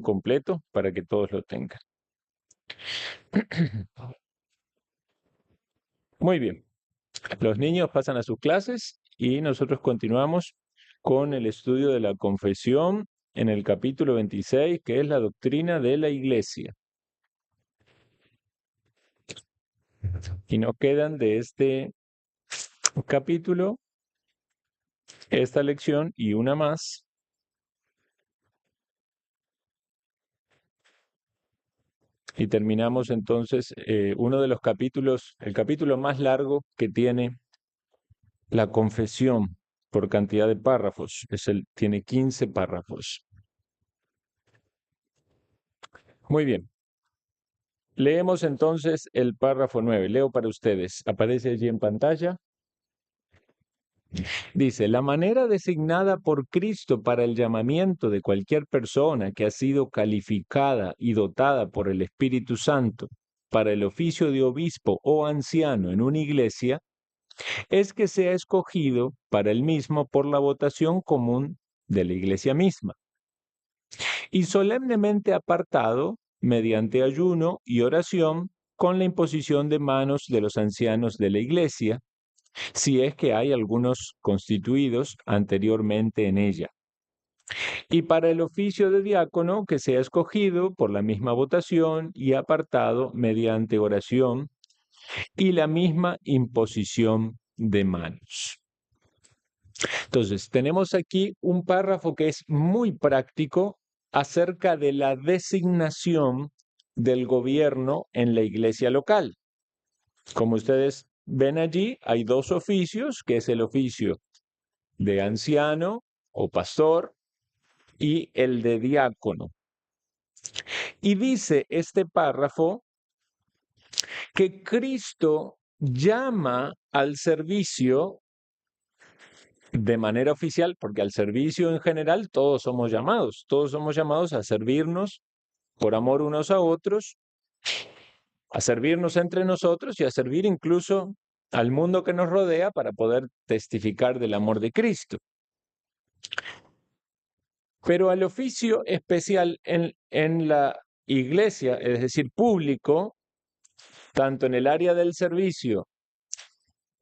completo para que todos lo tengan. Muy bien. Los niños pasan a sus clases y nosotros continuamos con el estudio de la confesión en el capítulo 26, que es la doctrina de la Iglesia. Y nos quedan de este capítulo esta lección y una más. Y terminamos entonces uno de los capítulos, el capítulo más largo que tiene la confesión por cantidad de párrafos. Tiene 15 párrafos. Muy bien. Leemos entonces el párrafo 9. Leo para ustedes. Aparece allí en pantalla. Dice, la manera designada por Cristo para el llamamiento de cualquier persona que ha sido calificada y dotada por el Espíritu Santo para el oficio de obispo o anciano en una iglesia es que sea escogido para el mismo por la votación común de la iglesia misma y solemnemente apartado mediante ayuno y oración con la imposición de manos de los ancianos de la iglesia, si es que hay algunos constituidos anteriormente en ella. Y para el oficio de diácono, que sea escogido por la misma votación y apartado mediante oración y la misma imposición de manos. Entonces, tenemos aquí un párrafo que es muy práctico acerca de la designación del gobierno en la iglesia local. Como ustedes ven allí, hay dos oficios, que es el oficio de anciano o pastor y el de diácono. Y dice este párrafo que Cristo llama al servicio de manera oficial, porque al servicio en general todos somos llamados a servirnos por amor unos a otros, a servirnos entre nosotros y a servir incluso al mundo que nos rodea para poder testificar del amor de Cristo. Pero al oficio especial en la iglesia, es decir, público, tanto en el área del servicio,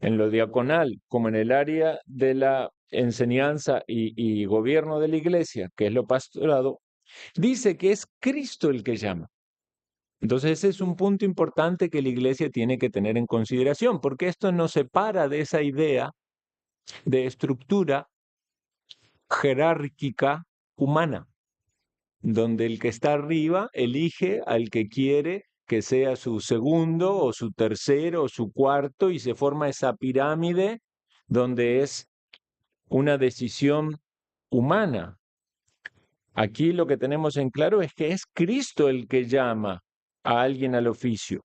en lo diaconal, como en el área de la enseñanza y gobierno de la iglesia, que es lo pastorado, dice que es Cristo el que llama. Entonces ese es un punto importante que la iglesia tiene que tener en consideración, porque esto nos separa de esa idea de estructura jerárquica humana, donde el que está arriba elige al que quiere que sea su segundo o su tercero o su cuarto y se forma esa pirámide donde es una decisión humana. Aquí lo que tenemos en claro es que es Cristo el que llama a alguien al oficio.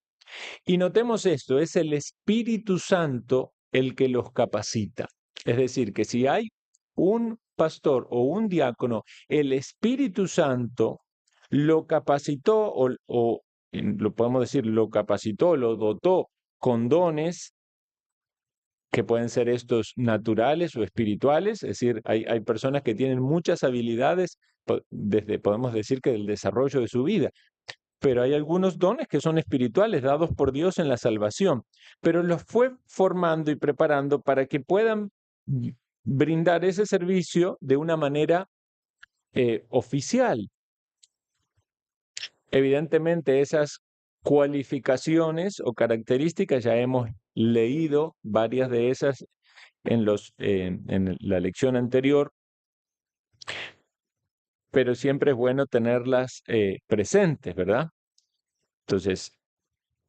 Y notemos esto, es el Espíritu Santo el que los capacita. Es decir, que si hay un pastor o un diácono, el Espíritu Santo lo capacitó lo podemos decir, lo capacitó, lo dotó con dones que pueden ser estos naturales o espirituales, es decir, hay personas que tienen muchas habilidades, podemos decir que del desarrollo de su vida, pero hay algunos dones que son espirituales, dados por Dios en la salvación, pero los fue formando y preparando para que puedan brindar ese servicio de una manera oficial. Evidentemente, esas cualificaciones o características ya hemos leído varias de esas en la lección anterior, pero siempre es bueno tenerlas presentes, ¿verdad? Entonces,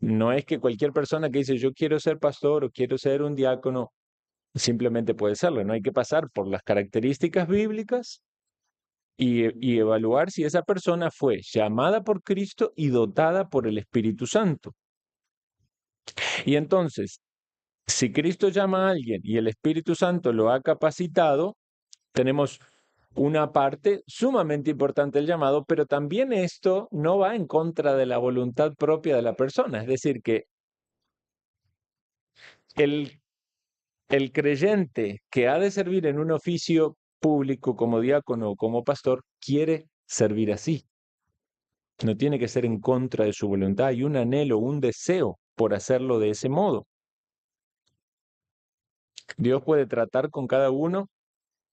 no es que cualquier persona que dice yo quiero ser pastor o quiero ser un diácono, simplemente puede serlo, no hay que pasar por las características bíblicas y evaluar si esa persona fue llamada por Cristo y dotada por el Espíritu Santo. Y entonces, si Cristo llama a alguien y el Espíritu Santo lo ha capacitado, tenemos una parte sumamente importante del llamado, pero también esto no va en contra de la voluntad propia de la persona. Es decir, que el creyente que ha de servir en un oficio público como diácono o como pastor quiere servir así. No tiene que ser en contra de su voluntad. Hay un anhelo, un deseo por hacerlo de ese modo. Dios puede tratar con cada uno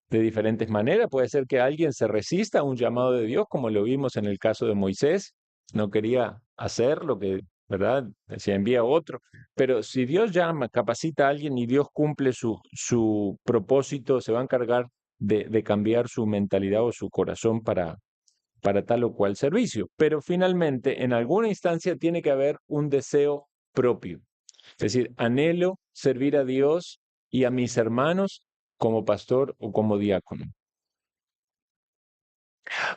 de diferentes maneras. Puede ser que alguien se resista a un llamado de Dios, como lo vimos en el caso de Moisés. No quería hacer lo que, ¿verdad? Se envía a otro. Pero si Dios llama, capacita a alguien y Dios cumple su propósito, se va a encargar de cambiar su mentalidad o su corazón para tal o cual servicio. Pero finalmente, en alguna instancia tiene que haber un deseo propio. Es decir, anhelo servir a Dios y a mis hermanos como pastor o como diácono.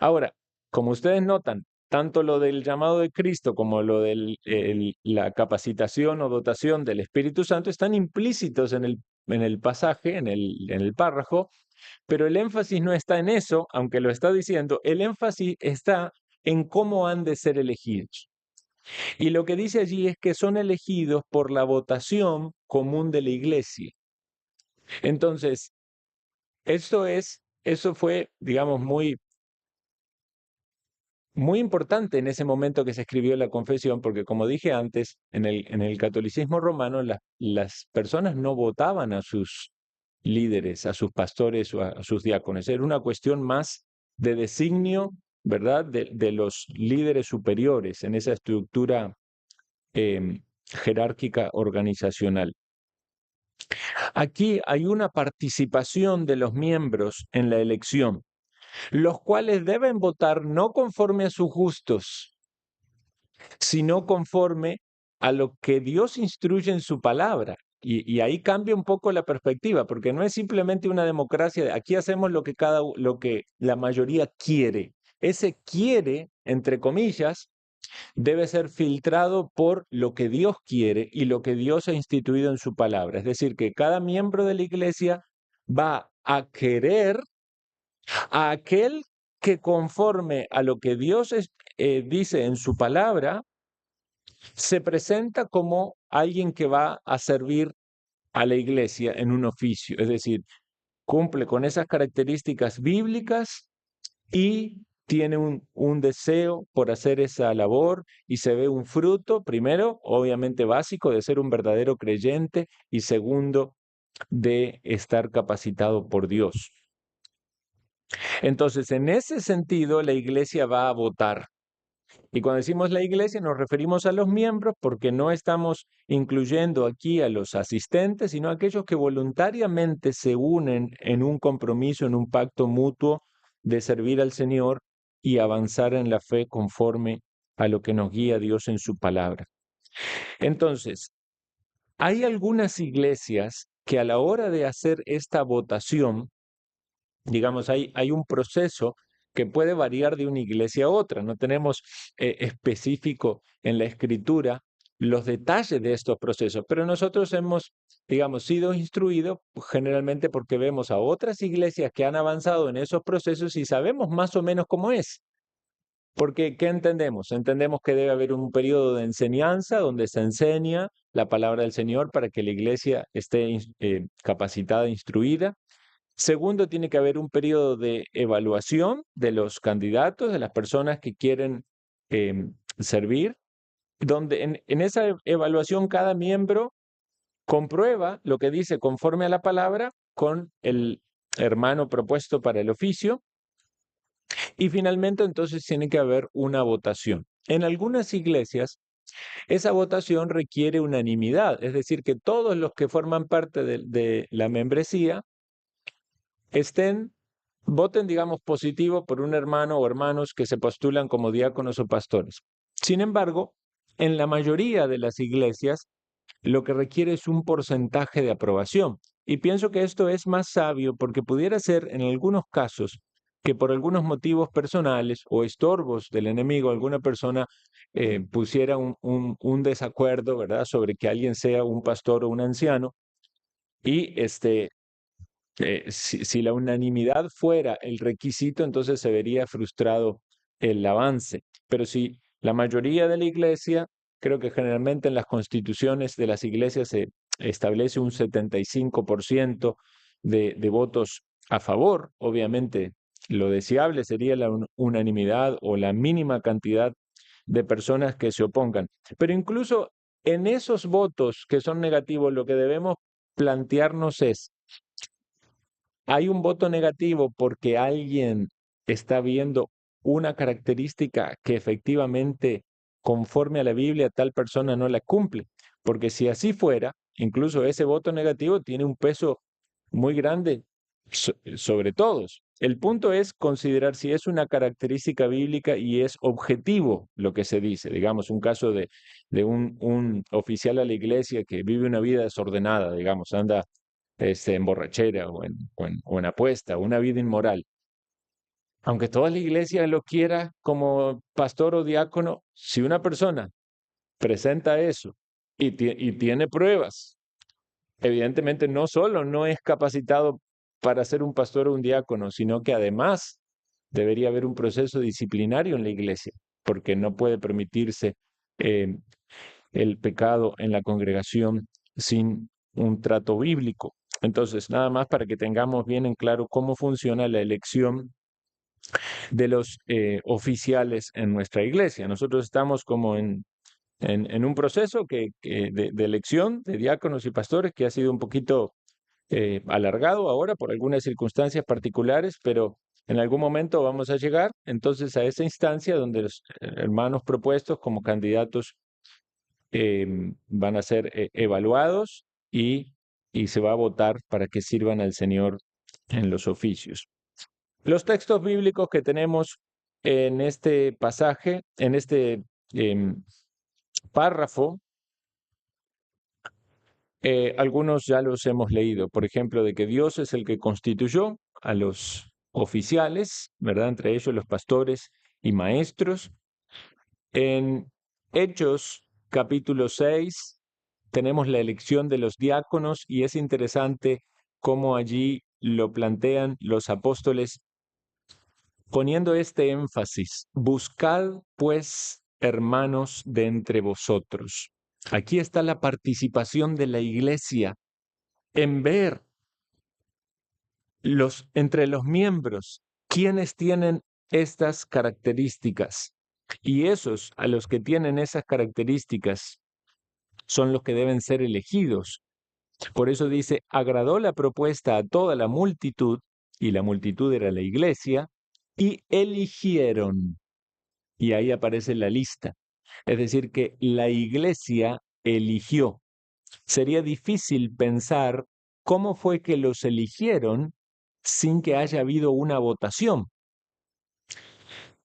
Ahora, como ustedes notan, tanto lo del llamado de Cristo como lo de la capacitación o dotación del Espíritu Santo están implícitos en el pasaje, en el párrafo, pero el énfasis no está en eso, aunque lo está diciendo, el énfasis está en cómo han de ser elegidos. Y lo que dice allí es que son elegidos por la votación común de la iglesia. Entonces, eso fue, digamos, muy importante en ese momento que se escribió la confesión, porque como dije antes, en el catolicismo romano las personas no votaban a sus líderes, a sus pastores o a sus diáconos. Era una cuestión más de designio, ¿verdad?, de los líderes superiores en esa estructura jerárquica organizacional. Aquí hay una participación de los miembros en la elección, los cuales deben votar no conforme a sus gustos, sino conforme a lo que Dios instruye en su palabra. Y ahí cambia un poco la perspectiva, porque no es simplemente una democracia de aquí hacemos lo que la mayoría quiere. Ese quiere, entre comillas, debe ser filtrado por lo que Dios quiere y lo que Dios ha instituido en su palabra. Es decir, que cada miembro de la iglesia va a querer a aquel que conforme a lo que Dios dice en su palabra, se presenta como alguien que va a servir a la iglesia en un oficio. Es decir, cumple con esas características bíblicas y tiene un deseo por hacer esa labor y se ve un fruto, primero, obviamente básico, de ser un verdadero creyente y segundo, de estar capacitado por Dios. Entonces, en ese sentido, la iglesia va a votar. Y cuando decimos la iglesia nos referimos a los miembros porque no estamos incluyendo aquí a los asistentes, sino a aquellos que voluntariamente se unen en un compromiso, en un pacto mutuo de servir al Señor y avanzar en la fe conforme a lo que nos guía Dios en su palabra. Entonces, hay algunas iglesias que a la hora de hacer esta votación, digamos, hay un proceso que puede variar de una iglesia a otra. No tenemos específico en la escritura los detalles de estos procesos, pero nosotros hemos, digamos, sido instruidos generalmente porque vemos a otras iglesias que han avanzado en esos procesos y sabemos más o menos cómo es. Porque, ¿qué entendemos? Entendemos que debe haber un periodo de enseñanza donde se enseña la palabra del Señor para que la iglesia esté capacitada, instruida. Segundo, tiene que haber un periodo de evaluación de los candidatos, de las personas que quieren servir, donde en esa evaluación cada miembro comprueba lo que dice conforme a la palabra con el hermano propuesto para el oficio. Y finalmente, entonces, tiene que haber una votación. En algunas iglesias, esa votación requiere unanimidad, es decir, que todos los que forman parte de la membresía voten, digamos, positivo por un hermano o hermanos que se postulan como diáconos o pastores. Sin embargo, en la mayoría de las iglesias, lo que requiere es un porcentaje de aprobación. Y pienso que esto es más sabio porque pudiera ser en algunos casos que por algunos motivos personales o estorbos del enemigo, alguna persona pusiera un desacuerdo, ¿verdad?, sobre que alguien sea un pastor o un anciano y si la unanimidad fuera el requisito, entonces se vería frustrado el avance. Pero si la mayoría de la iglesia, creo que generalmente en las constituciones de las iglesias se establece un 75% de votos a favor, obviamente lo deseable sería la unanimidad o la mínima cantidad de personas que se opongan. Pero incluso en esos votos que son negativos, lo que debemos plantearnos es, ¿hay un voto negativo porque alguien está viendo una característica que efectivamente, conforme a la Biblia, tal persona no la cumple? Porque si así fuera, incluso ese voto negativo tiene un peso muy grande sobre todos. El punto es considerar si es una característica bíblica y es objetivo lo que se dice. Digamos, un caso de un oficial a la iglesia que vive una vida desordenada, digamos, anda en borrachera o en apuesta, una vida inmoral. Aunque toda la iglesia lo quiera como pastor o diácono, si una persona presenta eso y tiene pruebas, evidentemente no solo no es capacitado para ser un pastor o un diácono, sino que además debería haber un proceso disciplinario en la iglesia, porque no puede permitirse eh, el pecado en la congregación sin un trato bíblico. Entonces, nada más para que tengamos bien en claro cómo funciona la elección de los oficiales en nuestra iglesia. Nosotros estamos como en un proceso de elección de diáconos y pastores que ha sido un poquito alargado ahora por algunas circunstancias particulares, pero en algún momento vamos a llegar entonces a esa instancia donde los hermanos propuestos como candidatos van a ser evaluados y se va a votar para que sirvan al Señor en los oficios. Los textos bíblicos que tenemos en este pasaje, en este párrafo, algunos ya los hemos leído. Por ejemplo, de que Dios es el que constituyó a los oficiales, ¿verdad? Entre ellos los pastores y maestros. En Hechos capítulo 6 tenemos la elección de los diáconos y es interesante cómo allí lo plantean los apóstoles poniendo este énfasis: buscad pues, hermanos, de entre vosotros. Aquí está la participación de la iglesia en ver entre los miembros quienes tienen estas características. Y esos a los que tienen esas características son los que deben ser elegidos. Por eso dice, agradó la propuesta a toda la multitud, y la multitud era la iglesia, y eligieron. Y ahí aparece la lista. Es decir, que la iglesia eligió. Sería difícil pensar cómo fue que los eligieron sin que haya habido una votación,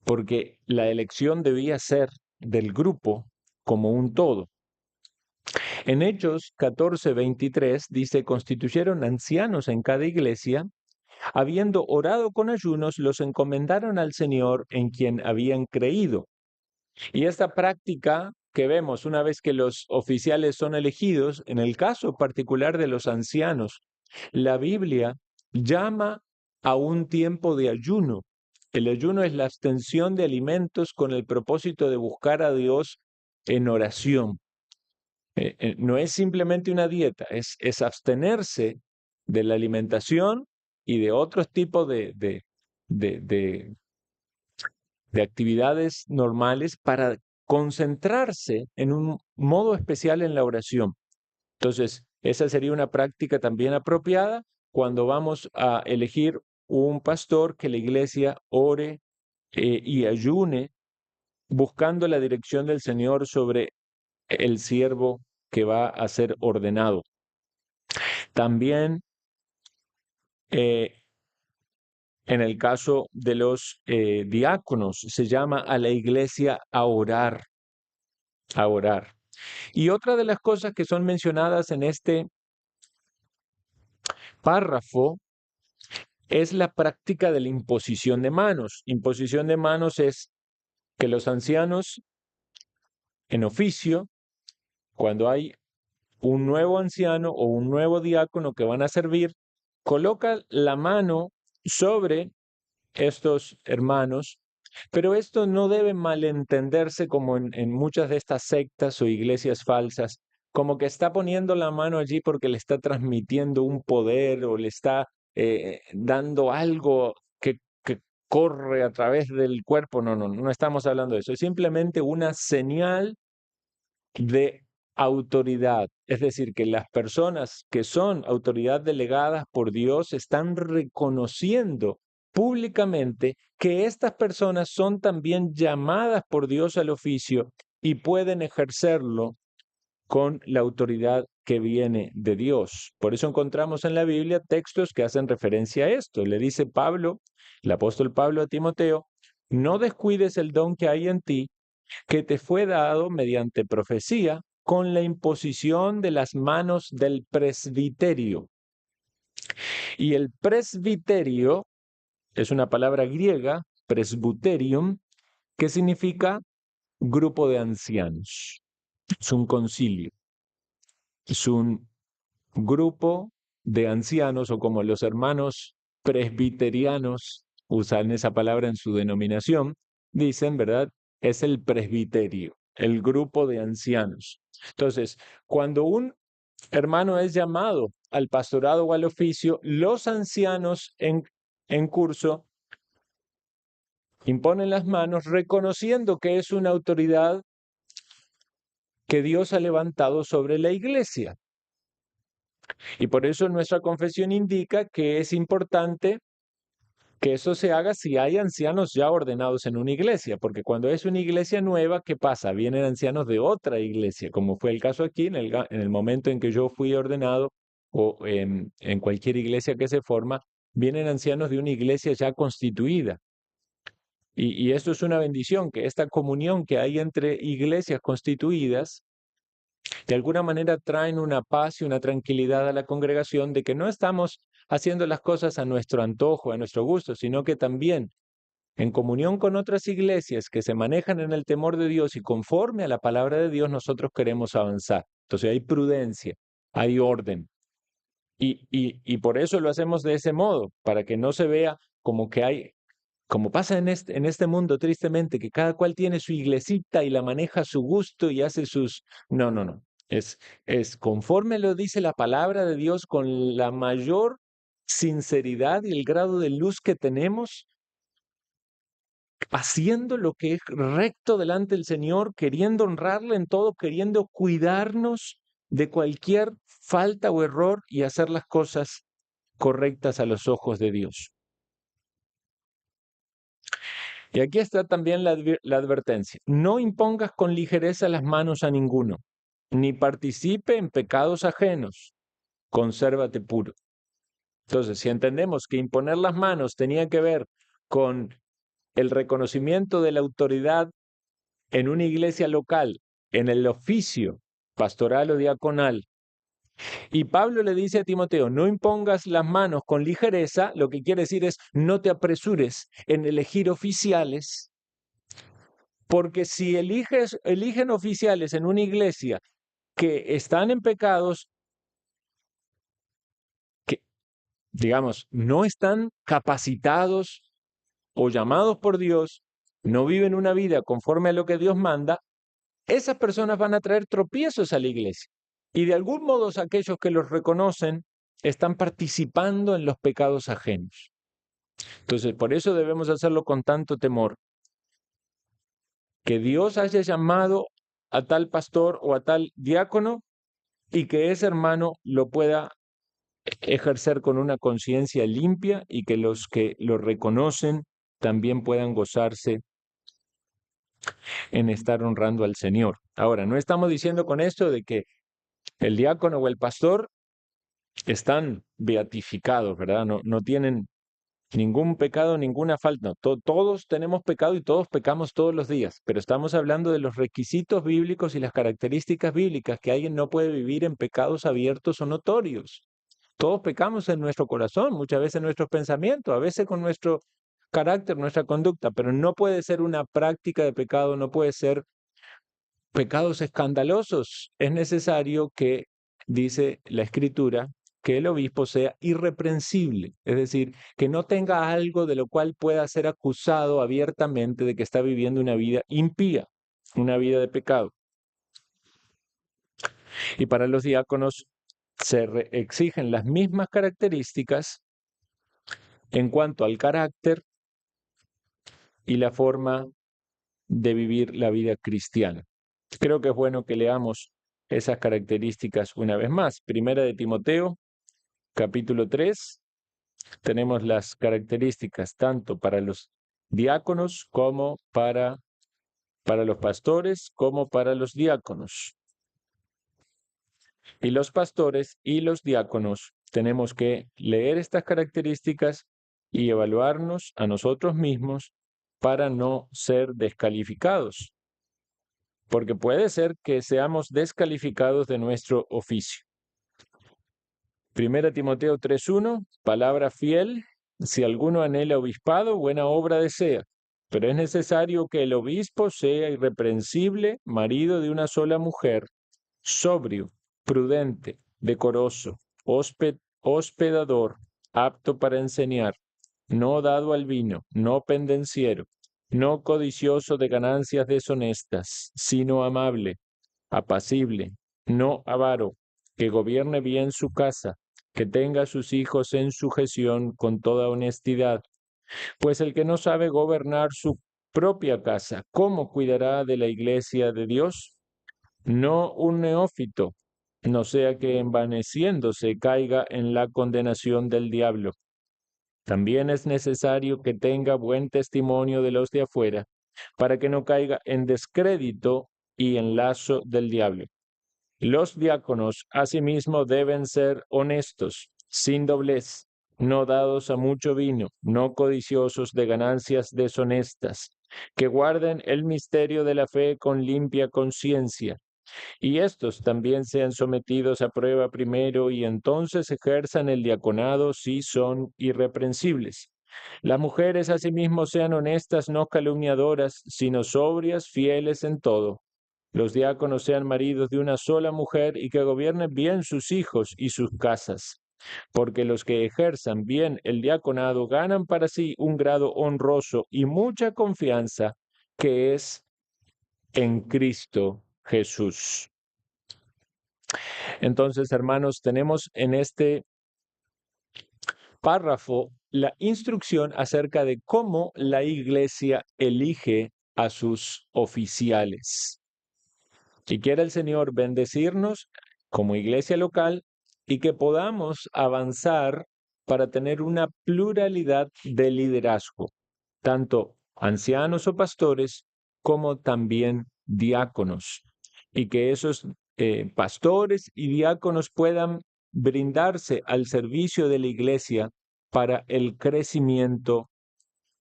porque la elección debía ser del grupo como un todo. En Hechos 14:23 dice, constituyeron ancianos en cada iglesia, habiendo orado con ayunos, los encomendaron al Señor en quien habían creído. Y esta práctica que vemos una vez que los oficiales son elegidos, en el caso particular de los ancianos, la Biblia llama a un tiempo de ayuno. El ayuno es la abstención de alimentos con el propósito de buscar a Dios en oración. No es simplemente una dieta, es abstenerse de la alimentación y de otros tipos de actividades normales para concentrarse en un modo especial en la oración. Entonces, esa sería una práctica también apropiada cuando vamos a elegir un pastor, que la iglesia ore y ayune buscando la dirección del Señor sobre el siervo que va a ser ordenado. También en el caso de los diáconos, se llama a la iglesia a orar, a orar. Y otra de las cosas que son mencionadas en este párrafo es la práctica de la imposición de manos. Imposición de manos es que los ancianos en oficio, cuando hay un nuevo anciano o un nuevo diácono que van a servir, coloca la mano sobre estos hermanos, pero esto no debe malentenderse como en muchas de estas sectas o iglesias falsas, como que está poniendo la mano allí porque le está transmitiendo un poder o le está dando algo corre a través del cuerpo. No, no, no estamos hablando de eso. Es simplemente una señal de autoridad. Es decir, que las personas que son autoridad delegadas por Dios están reconociendo públicamente que estas personas son también llamadas por Dios al oficio y pueden ejercerlo con la autoridad que viene de Dios. Por eso encontramos en la Biblia textos que hacen referencia a esto. Le dice Pablo, el apóstol Pablo a Timoteo, no descuides el don que hay en ti, que te fue dado mediante profecía con la imposición de las manos del presbiterio. Y el presbiterio es una palabra griega, presbuterium, que significa grupo de ancianos. Es un concilio. Es un grupo de ancianos, o como los hermanos presbiterianos usan esa palabra en su denominación, dicen, ¿verdad? Es el presbiterio, el grupo de ancianos. Entonces, cuando un hermano es llamado al pastorado o al oficio, los ancianos en curso imponen las manos reconociendo que es una autoridad que Dios ha levantado sobre la iglesia. Y por eso nuestra confesión indica que es importante que eso se haga si hay ancianos ya ordenados en una iglesia, porque cuando es una iglesia nueva, ¿qué pasa? Vienen ancianos de otra iglesia, como fue el caso aquí, en el momento en que yo fui ordenado, o en cualquier iglesia que se forma, vienen ancianos de una iglesia ya constituida. Y esto es una bendición, que esta comunión que hay entre iglesias constituidas de alguna manera traen una paz y una tranquilidad a la congregación de que no estamos haciendo las cosas a nuestro antojo, a nuestro gusto, sino que también en comunión con otras iglesias que se manejan en el temor de Dios y conforme a la palabra de Dios, nosotros queremos avanzar. Entonces hay prudencia, hay orden. Y por eso lo hacemos de ese modo, para que no se vea como que hay, como pasa en este mundo tristemente, que cada cual tiene su iglesita y la maneja a su gusto y hace sus... No, no, no. Es conforme lo dice la palabra de Dios, con la mayor sinceridad y el grado de luz que tenemos, haciendo lo que es recto delante del Señor, queriendo honrarle en todo, queriendo cuidarnos de cualquier falta o error y hacer las cosas correctas a los ojos de Dios. Y aquí está también la advertencia. No impongas con ligereza las manos a ninguno, ni participe en pecados ajenos. Consérvate puro. Entonces, si entendemos que imponer las manos tenía que ver con el reconocimiento de la autoridad en una iglesia local, en el oficio pastoral o diaconal, y Pablo le dice a Timoteo, no impongas las manos con ligereza, lo que quiere decir es no te apresures en elegir oficiales, porque si eligen oficiales en una iglesia que están en pecados, que, digamos, no están capacitados o llamados por Dios, no viven una vida conforme a lo que Dios manda, esas personas van a traer tropiezos a la iglesia. Y de algún modo aquellos que los reconocen están participando en los pecados ajenos. Entonces, por eso debemos hacerlo con tanto temor. Que Dios haya llamado a tal pastor o a tal diácono y que ese hermano lo pueda ejercer con una conciencia limpia y que los que lo reconocen también puedan gozarse en estar honrando al Señor. Ahora, no estamos diciendo con esto de que el diácono o el pastor están beatificados, ¿verdad? No tienen ningún pecado, ninguna falta. No, todos tenemos pecado y todos pecamos todos los días, pero estamos hablando de los requisitos bíblicos y las características bíblicas, que alguien no puede vivir en pecados abiertos o notorios. Todos pecamos en nuestro corazón, muchas veces en nuestros pensamientos, a veces con nuestro carácter, nuestra conducta, pero no puede ser una práctica de pecado, no puede ser pecados escandalosos. Es necesario que, dice la Escritura, que el obispo sea irreprensible, es decir, que no tenga algo de lo cual pueda ser acusado abiertamente de que está viviendo una vida impía, una vida de pecado. Y para los diáconos se exigen las mismas características en cuanto al carácter y la forma de vivir la vida cristiana. Creo que es bueno que leamos esas características una vez más. Primera de Timoteo, capítulo 3, tenemos las características tanto para los diáconos como para los pastores como para los diáconos. Y los pastores y los diáconos tenemos que leer estas características y evaluarnos a nosotros mismos para no ser descalificados, porque puede ser que seamos descalificados de nuestro oficio. Primera Timoteo 3:1, palabra fiel, si alguno anhela obispado, buena obra desea, pero es necesario que el obispo sea irreprensible, marido de una sola mujer, sobrio, prudente, decoroso, hospedador, apto para enseñar, no dado al vino, no pendenciero, no codicioso de ganancias deshonestas, sino amable, apacible, no avaro, que gobierne bien su casa, que tenga a sus hijos en sujeción con toda honestidad. Pues el que no sabe gobernar su propia casa, ¿cómo cuidará de la iglesia de Dios? No un neófito, no sea que envaneciéndose caiga en la condenación del diablo. También es necesario que tenga buen testimonio de los de afuera, para que no caiga en descrédito y en lazo del diablo. Los diáconos asimismo deben ser honestos, sin doblez, no dados a mucho vino, no codiciosos de ganancias deshonestas, que guarden el misterio de la fe con limpia conciencia, y estos también sean sometidos a prueba primero y entonces ejerzan el diaconado si son irreprensibles. Las mujeres asimismo sean honestas, no calumniadoras, sino sobrias, fieles en todo. Los diáconos sean maridos de una sola mujer y que gobiernen bien sus hijos y sus casas, porque los que ejerzan bien el diaconado ganan para sí un grado honroso y mucha confianza que es en Cristo Jesús. Entonces, hermanos, tenemos en este párrafo la instrucción acerca de cómo la iglesia elige a sus oficiales. Y quiere el Señor bendecirnos como iglesia local y que podamos avanzar para tener una pluralidad de liderazgo, tanto ancianos o pastores como también diáconos, y que esos pastores y diáconos puedan brindarse al servicio de la iglesia para el crecimiento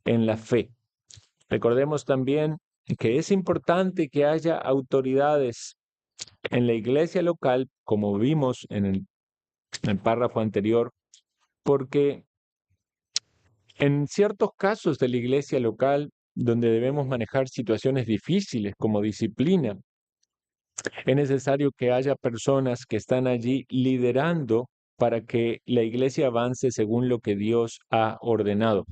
en la fe. Recordemos también que es importante que haya autoridades en la iglesia local, como vimos en el párrafo anterior, porque en ciertos casos de la iglesia local, donde debemos manejar situaciones difíciles como disciplina, es necesario que haya personas que están allí liderando para que la iglesia avance según lo que Dios ha ordenado.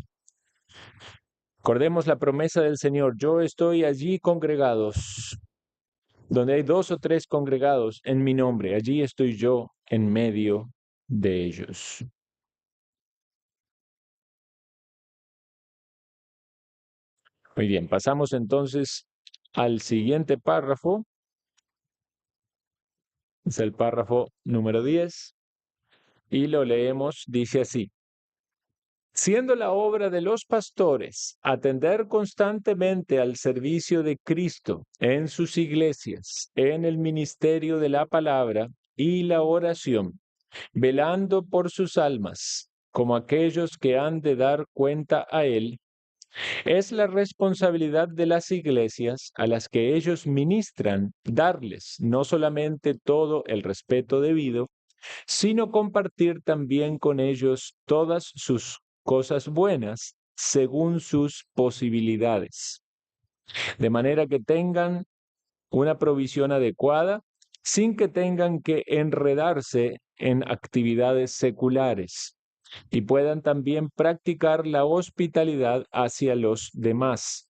Recordemos la promesa del Señor: yo estoy allí congregados, donde hay 2 o 3 congregados en mi nombre, allí estoy yo en medio de ellos. Muy bien, pasamos entonces al siguiente párrafo. Es el párrafo número 10 y lo leemos, dice así: siendo la obra de los pastores atender constantemente al servicio de Cristo en sus iglesias, en el ministerio de la palabra y la oración, velando por sus almas, como aquellos que han de dar cuenta a Él, es la responsabilidad de las iglesias a las que ellos ministran darles no solamente todo el respeto debido, sino compartir también con ellos todas sus cosas buenas según sus posibilidades, de manera que tengan una provisión adecuada sin que tengan que enredarse en actividades seculares y puedan también practicar la hospitalidad hacia los demás.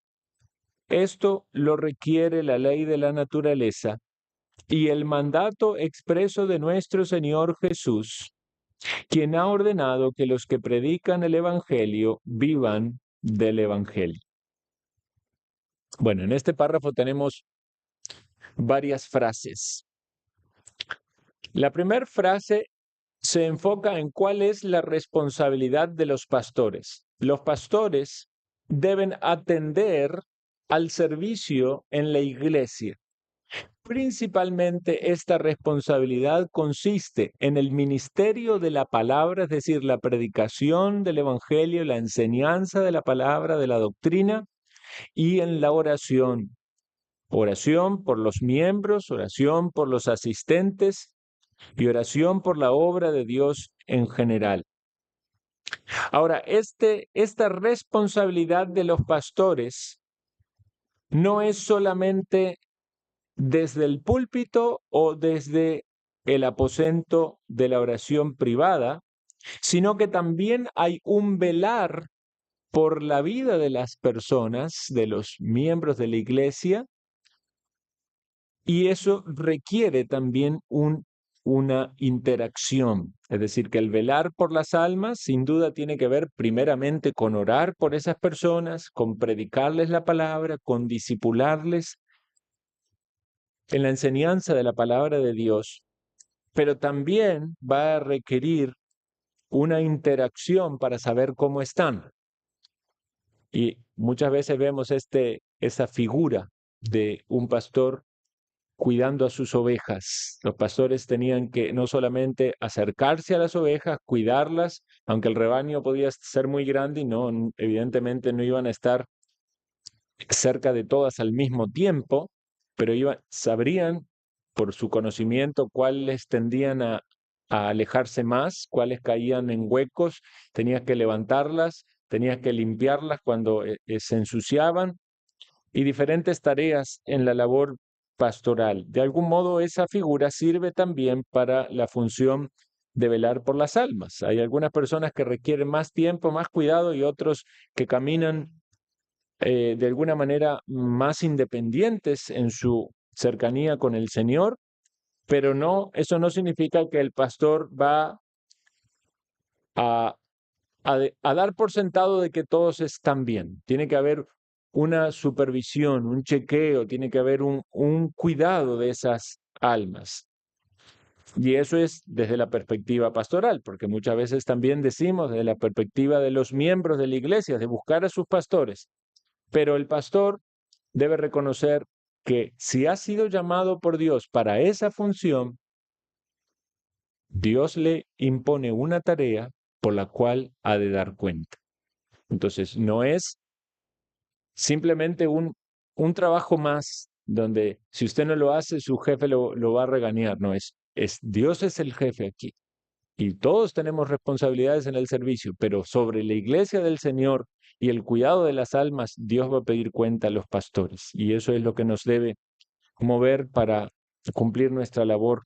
Esto lo requiere la ley de la naturaleza y el mandato expreso de nuestro Señor Jesús, quien ha ordenado que los que predican el Evangelio vivan del Evangelio. Bueno, en este párrafo tenemos varias frases. La primera frase se enfoca en cuál es la responsabilidad de los pastores. Los pastores deben atender al servicio en la iglesia. Principalmente esta responsabilidad consiste en el ministerio de la palabra, es decir, la predicación del evangelio, la enseñanza de la palabra, de la doctrina, y en la oración. Oración por los miembros, oración por los asistentes y oración por la obra de Dios en general. Ahora, esta responsabilidad de los pastores no es solamente desde el púlpito o desde el aposento de la oración privada, sino que también hay un velar por la vida de las personas, de los miembros de la iglesia, y eso requiere también una interacción. Es decir, que el velar por las almas sin duda tiene que ver primeramente con orar por esas personas, con predicarles la palabra, con discipularles en la enseñanza de la palabra de Dios, pero también va a requerir una interacción para saber cómo están. Y muchas veces vemos esa figura de un pastor cuidando a sus ovejas. Los pastores tenían que no solamente acercarse a las ovejas, cuidarlas, aunque el rebaño podía ser muy grande y no, evidentemente no iban a estar cerca de todas al mismo tiempo, pero sabrían por su conocimiento cuáles tendían a alejarse más, cuáles caían en huecos, tenías que levantarlas, tenías que limpiarlas cuando se ensuciaban y diferentes tareas en la labor pastoral. De algún modo, esa figura sirve también para la función de velar por las almas. Hay algunas personas que requieren más tiempo, más cuidado y otros que caminan de alguna manera más independientes en su cercanía con el Señor, pero eso no significa que el pastor va a, a dar por sentado de que todos están bien. Tiene que haber una supervisión, un chequeo, tiene que haber un cuidado de esas almas. Y eso es desde la perspectiva pastoral, porque muchas veces también decimos desde la perspectiva de los miembros de la iglesia, de buscar a sus pastores. Pero el pastor debe reconocer que si ha sido llamado por Dios para esa función, Dios le impone una tarea por la cual ha de dar cuenta. Entonces, no es simplemente un trabajo más donde si usted no lo hace, su jefe lo va a regañar. No, Dios es el jefe aquí. Y todos tenemos responsabilidades en el servicio, pero sobre la iglesia del Señor y el cuidado de las almas, Dios va a pedir cuenta a los pastores. Y eso es lo que nos debe mover para cumplir nuestra labor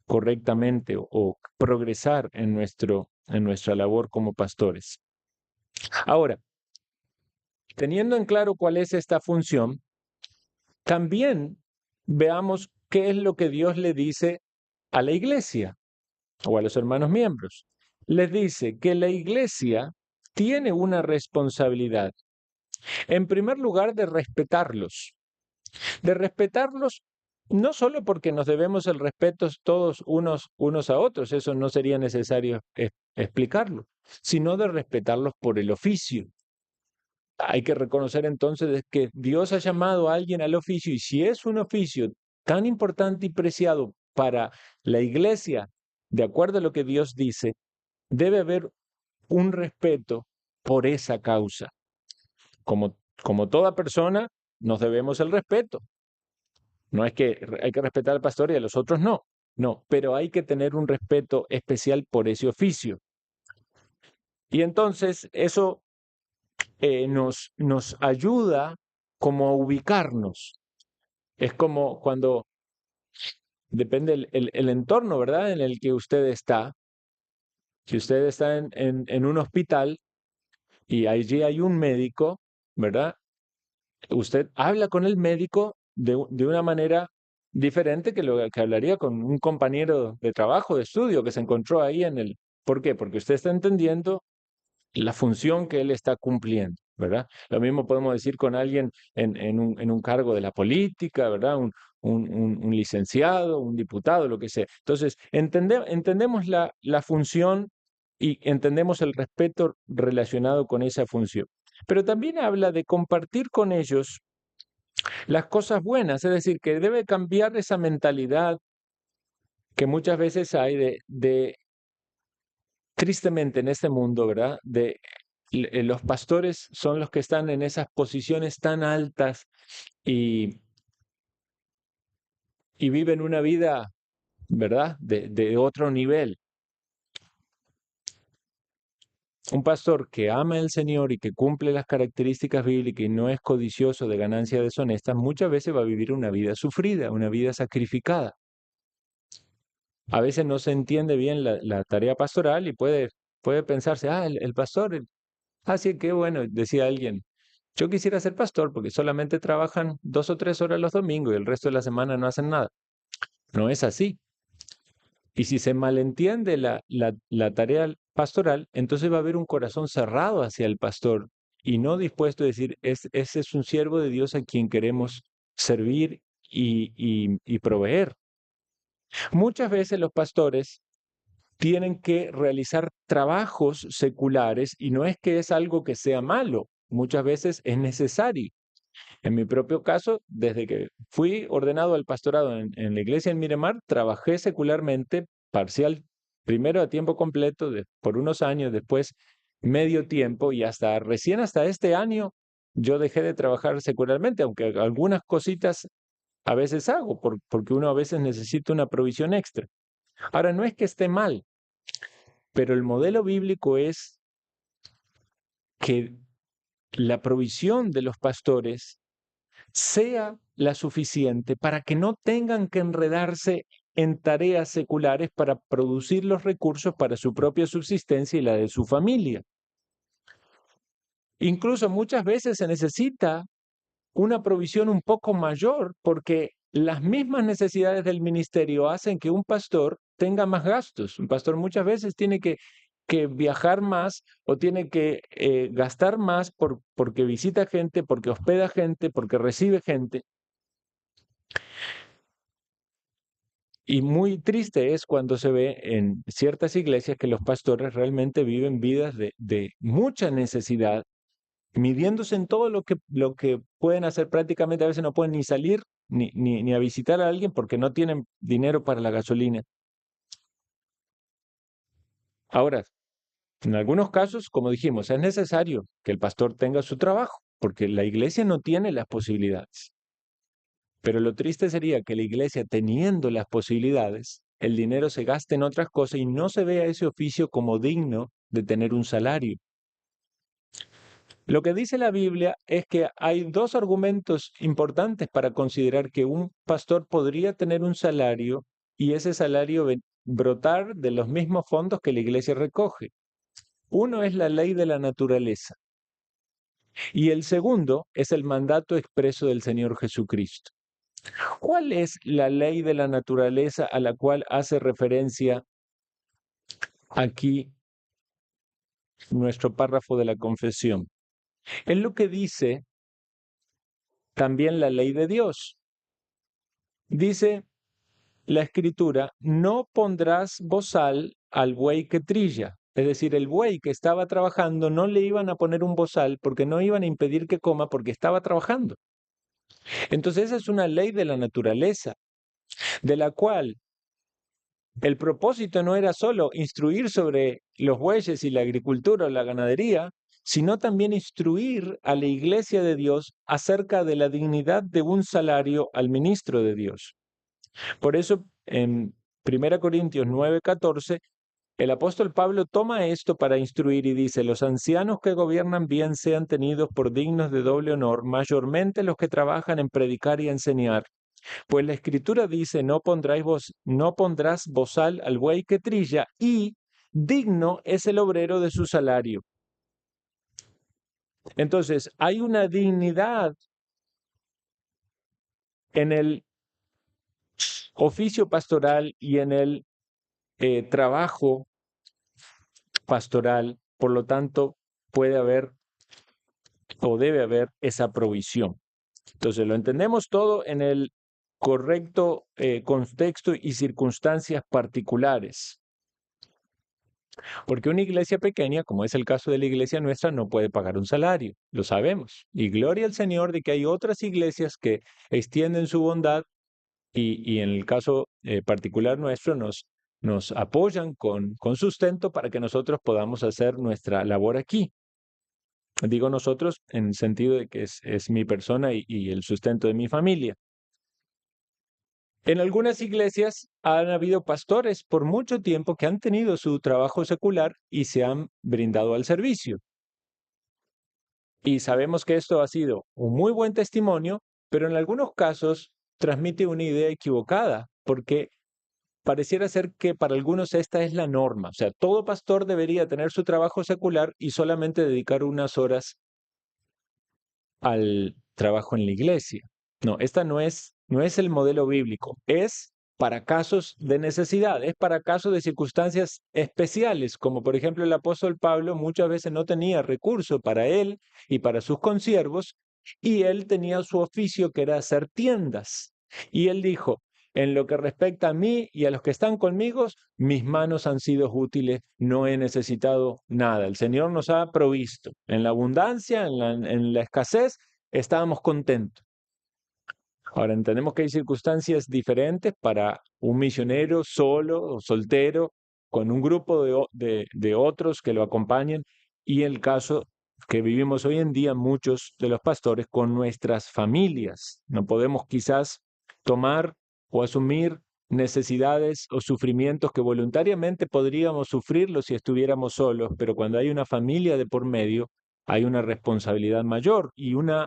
correctamente o progresar en nuestra labor como pastores. Ahora, teniendo en claro cuál es esta función, también veamos qué es lo que Dios le dice a la iglesia o a los hermanos miembros. Les dice que la iglesia tiene una responsabilidad, en primer lugar, de respetarlos no solo porque nos debemos el respeto todos unos a otros, eso no sería necesario explicarlo, sino de respetarlos por el oficio. Hay que reconocer entonces que Dios ha llamado a alguien al oficio y si es un oficio tan importante y preciado para la iglesia, de acuerdo a lo que Dios dice, debe haber un respeto por esa causa. Como toda persona, nos debemos el respeto. No es que hay que respetar al pastor y a los otros no, pero hay que tener un respeto especial por ese oficio. Y entonces eso nos ayuda como a ubicarnos. Es como cuando, depende el entorno, ¿verdad?, en el que usted está. Si usted está en un hospital y allí hay un médico, ¿verdad? Usted habla con el médico de una manera diferente que lo que hablaría con un compañero de trabajo, de estudio que se encontró ahí ¿Por qué? Porque usted está entendiendo la función que él está cumpliendo. ¿verdad? Lo mismo podemos decir con alguien en un cargo de la política, ¿verdad? Un licenciado, un diputado, lo que sea. Entonces, entendemos la función y entendemos el respeto relacionado con esa función. Pero también habla de compartir con ellos las cosas buenas, es decir, que debe cambiar esa mentalidad que muchas veces hay tristemente en este mundo, ¿verdad? Los pastores son los que están en esas posiciones tan altas y, y viven una vida, ¿verdad? De otro nivel. Un pastor que ama al Señor y que cumple las características bíblicas y no es codicioso de ganancias deshonestas, muchas veces va a vivir una vida sufrida, una vida sacrificada. A veces no se entiende bien la tarea pastoral y puede pensarse, el pastor, sí, qué bueno, decía alguien, yo quisiera ser pastor porque solamente trabajan 2 o 3 horas los domingos y el resto de la semana no hacen nada. No es así. Y si se malentiende la tarea pastoral, entonces va a haber un corazón cerrado hacia el pastor y no dispuesto a decir, ese es un siervo de Dios a quien queremos servir y proveer. Muchas veces los pastores tienen que realizar trabajos seculares y no es que es algo que sea malo, muchas veces es necesario. En mi propio caso, desde que fui ordenado al pastorado en la iglesia en Miramar, trabajé secularmente, parcial, primero a tiempo completo, por unos años, después medio tiempo y recién hasta este año yo dejé de trabajar secularmente, aunque algunas cositas a veces hago, porque uno a veces necesita una provisión extra. Ahora, no es que esté mal, pero el modelo bíblico es que la provisión de los pastores sea la suficiente para que no tengan que enredarse en tareas seculares para producir los recursos para su propia subsistencia y la de su familia. Incluso muchas veces se necesita una provisión un poco mayor porque las mismas necesidades del ministerio hacen que un pastor tenga más gastos. Un pastor muchas veces tiene que viajar más o tiene que gastar más porque visita gente, porque hospeda gente, porque recibe gente. Y muy triste es cuando se ve en ciertas iglesias que los pastores realmente viven vidas de mucha necesidad, midiéndose en todo lo que pueden hacer. Prácticamente a veces no pueden ni salir ni a visitar a alguien porque no tienen dinero para la gasolina. Ahora, en algunos casos, como dijimos, es necesario que el pastor tenga su trabajo porque la iglesia no tiene las posibilidades. Pero lo triste sería que la iglesia, teniendo las posibilidades, el dinero se gaste en otras cosas y no se vea ese oficio como digno de tener un salario. Lo que dice la Biblia es que hay dos argumentos importantes para considerar que un pastor podría tener un salario y ese salario brotar de los mismos fondos que la iglesia recoge. Uno es la ley de la naturaleza y el segundo es el mandato expreso del Señor Jesucristo. ¿Cuál es la ley de la naturaleza a la cual hace referencia aquí nuestro párrafo de la confesión? Es lo que dice también la ley de Dios. Dice la escritura, no pondrás bozal al buey que trilla. Es decir, el buey que estaba trabajando no le iban a poner un bozal porque no iban a impedir que coma porque estaba trabajando. Entonces esa es una ley de la naturaleza, de la cual el propósito no era solo instruir sobre los bueyes y la agricultura o la ganadería, sino también instruir a la iglesia de Dios acerca de la dignidad de un salario al ministro de Dios. Por eso, en 1 Corintios 9:14, el apóstol Pablo toma esto para instruir y dice, los ancianos que gobiernan bien sean tenidos por dignos de doble honor, mayormente los que trabajan en predicar y enseñar. Pues la escritura dice, no pondrás bozal al buey que trilla, y digno es el obrero de su salario. Entonces, hay una dignidad en el oficio pastoral y en el trabajo pastoral, por lo tanto, puede haber o debe haber esa provisión. Entonces lo entendemos todo en el correcto contexto y circunstancias particulares. Porque una iglesia pequeña, como es el caso de la iglesia nuestra, no puede pagar un salario, lo sabemos. Y gloria al Señor de que hay otras iglesias que extienden su bondad y en el caso particular nuestro nos apoyan con sustento para que nosotros podamos hacer nuestra labor aquí. Digo nosotros en el sentido de que es mi persona y el sustento de mi familia. En algunas iglesias han habido pastores por mucho tiempo que han tenido su trabajo secular y se han brindado al servicio. Y sabemos que esto ha sido un muy buen testimonio, pero en algunos casos transmite una idea equivocada, porque pareciera ser que para algunos esta es la norma. O sea, todo pastor debería tener su trabajo secular y solamente dedicar unas horas al trabajo en la iglesia. No, esta no es el modelo bíblico. Es para casos de necesidad, es para casos de circunstancias especiales, como por ejemplo el apóstol Pablo muchas veces no tenía recursos para él y para sus consiervos, y él tenía su oficio que era hacer tiendas. Y él dijo, en lo que respecta a mí y a los que están conmigo, mis manos han sido útiles, no he necesitado nada. El Señor nos ha provisto. En la abundancia, en la escasez, estábamos contentos. Ahora entendemos que hay circunstancias diferentes para un misionero solo o soltero, con un grupo de otros que lo acompañen, y el caso que vivimos hoy en día, muchos de los pastores con nuestras familias. No podemos quizás tomar o asumir necesidades o sufrimientos que voluntariamente podríamos sufrirlos si estuviéramos solos, pero cuando hay una familia de por medio, hay una responsabilidad mayor y una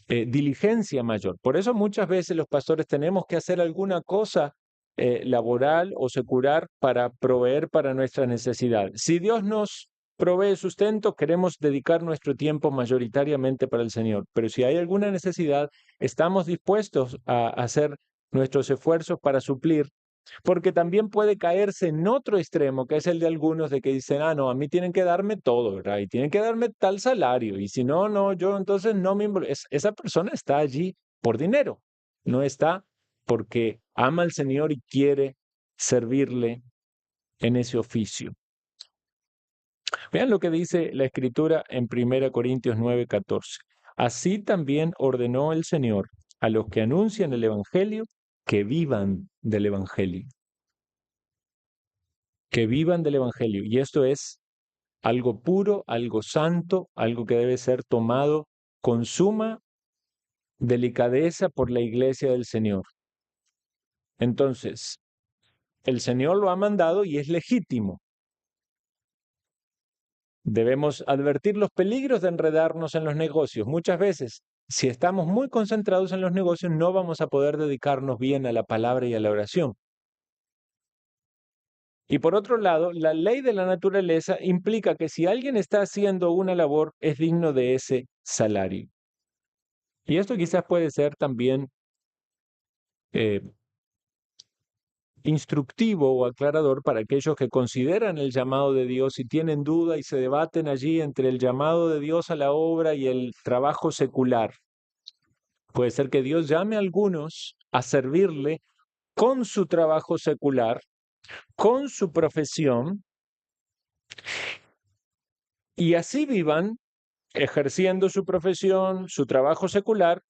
diligencia mayor. Por eso muchas veces los pastores tenemos que hacer alguna cosa laboral o secular para proveer para nuestras necesidades. Si Dios nos provee sustento, queremos dedicar nuestro tiempo mayoritariamente para el Señor. Pero si hay alguna necesidad, estamos dispuestos a hacer nuestros esfuerzos para suplir, porque también puede caerse en otro extremo, que es el de algunos de que dicen, no, a mí tienen que darme todo, ¿verdad? Y tienen que darme tal salario, y si no, no, yo entonces no me esa persona está allí por dinero, no está porque ama al Señor y quiere servirle en ese oficio. Vean lo que dice la Escritura en 1 Corintios 9:14. Así también ordenó el Señor a los que anuncian el Evangelio que vivan del Evangelio. Que vivan del Evangelio. Y esto es algo puro, algo santo, algo que debe ser tomado con suma delicadeza por la iglesia del Señor. Entonces, el Señor lo ha mandado y es legítimo. Debemos advertir los peligros de enredarnos en los negocios. Muchas veces, si estamos muy concentrados en los negocios, no vamos a poder dedicarnos bien a la palabra y a la oración. Y por otro lado, la ley de la naturaleza implica que si alguien está haciendo una labor, es digno de ese salario. Y esto quizás puede ser también instructivo o aclarador para aquellos que consideran el llamado de Dios y tienen duda y se debaten allí entre el llamado de Dios a la obra y el trabajo secular. Puede ser que Dios llame a algunos a servirle con su trabajo secular, con su profesión, y así vivan ejerciendo su profesión, su trabajo secular,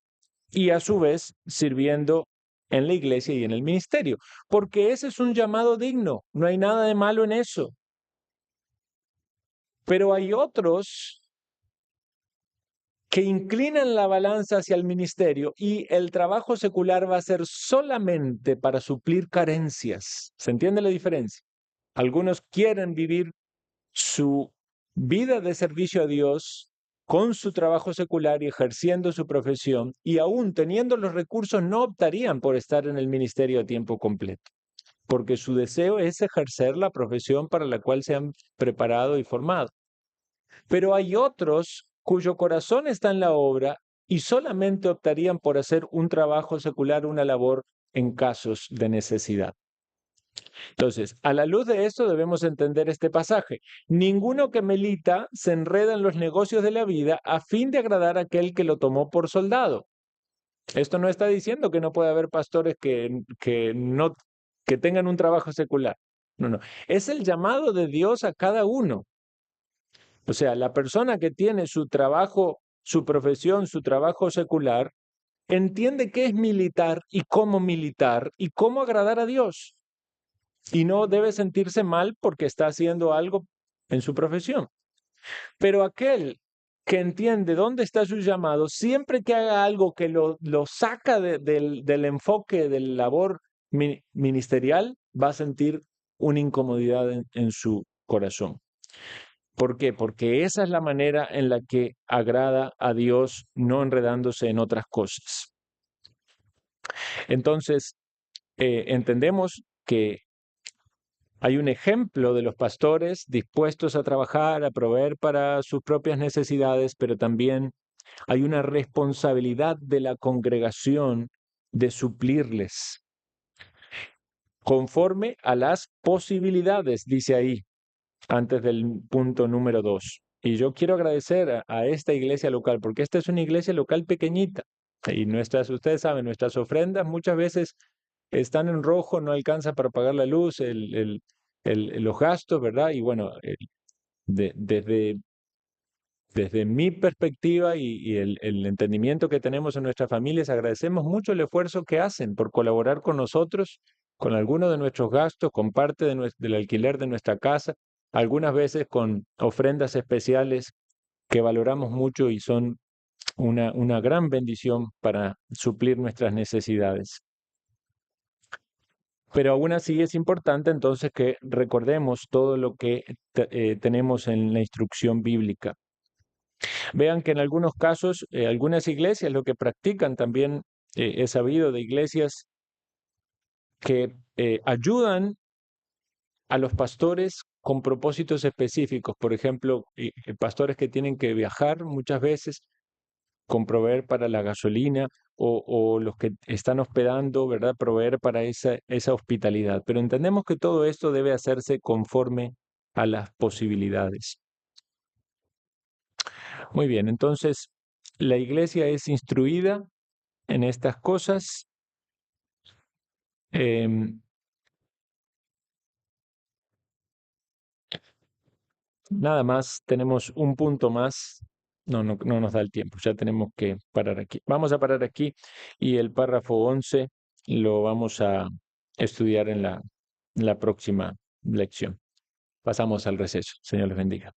y a su vez sirviendo en la iglesia y en el ministerio, porque ese es un llamado digno, no hay nada de malo en eso. Pero hay otros que inclinan la balanza hacia el ministerio y el trabajo secular va a ser solamente para suplir carencias. ¿Se entiende la diferencia? Algunos quieren vivir su vida de servicio a Dios con su trabajo secular y ejerciendo su profesión, y aún teniendo los recursos no optarían por estar en el ministerio a tiempo completo, porque su deseo es ejercer la profesión para la cual se han preparado y formado. Pero hay otros cuyo corazón está en la obra y solamente optarían por hacer un trabajo secular, una labor en casos de necesidad. Entonces, a la luz de esto debemos entender este pasaje. Ninguno que milita se enreda en los negocios de la vida a fin de agradar a aquel que lo tomó por soldado. Esto no está diciendo que no puede haber pastores no, que tengan un trabajo secular. No, no. Es el llamado de Dios a cada uno. O sea, la persona que tiene su trabajo, su profesión, su trabajo secular, entiende qué es militar y cómo agradar a Dios. Y no debe sentirse mal porque está haciendo algo en su profesión. Pero aquel que entiende dónde está su llamado, siempre que haga algo que lo saca del enfoque del labor ministerial, va a sentir una incomodidad en su corazón. ¿Por qué? Porque esa es la manera en la que agrada a Dios, no enredándose en otras cosas. Entonces, entendemos que hay un ejemplo de los pastores dispuestos a trabajar, a proveer para sus propias necesidades, pero también hay una responsabilidad de la congregación de suplirles conforme a las posibilidades, dice ahí, antes del punto número 2. Y yo quiero agradecer a esta iglesia local, porque esta es una iglesia local pequeñita. Y ustedes saben, nuestras ofrendas muchas veces están en rojo, no alcanza para pagar la luz, los gastos, ¿verdad? Y bueno, desde mi perspectiva y el entendimiento que tenemos en nuestras familias, agradecemos mucho el esfuerzo que hacen por colaborar con nosotros, con algunos de nuestros gastos, con parte del alquiler de nuestra casa, algunas veces con ofrendas especiales que valoramos mucho y son una gran bendición para suplir nuestras necesidades. Pero aún así es importante entonces que recordemos todo lo que tenemos en la instrucción bíblica. Vean que en algunos casos, algunas iglesias lo que practican también, he sabido de iglesias que ayudan a los pastores con propósitos específicos. Por ejemplo, pastores que tienen que viajar muchas veces con proveer para la gasolina o los que están hospedando, ¿verdad? Proveer para esa hospitalidad. Pero entendemos que todo esto debe hacerse conforme a las posibilidades. Muy bien, entonces la iglesia es instruida en estas cosas. Nada más, tenemos un punto más. No nos da el tiempo, ya tenemos que parar aquí. Vamos a parar aquí y el párrafo 11 lo vamos a estudiar en la próxima lección. Pasamos al receso. Señor les bendiga.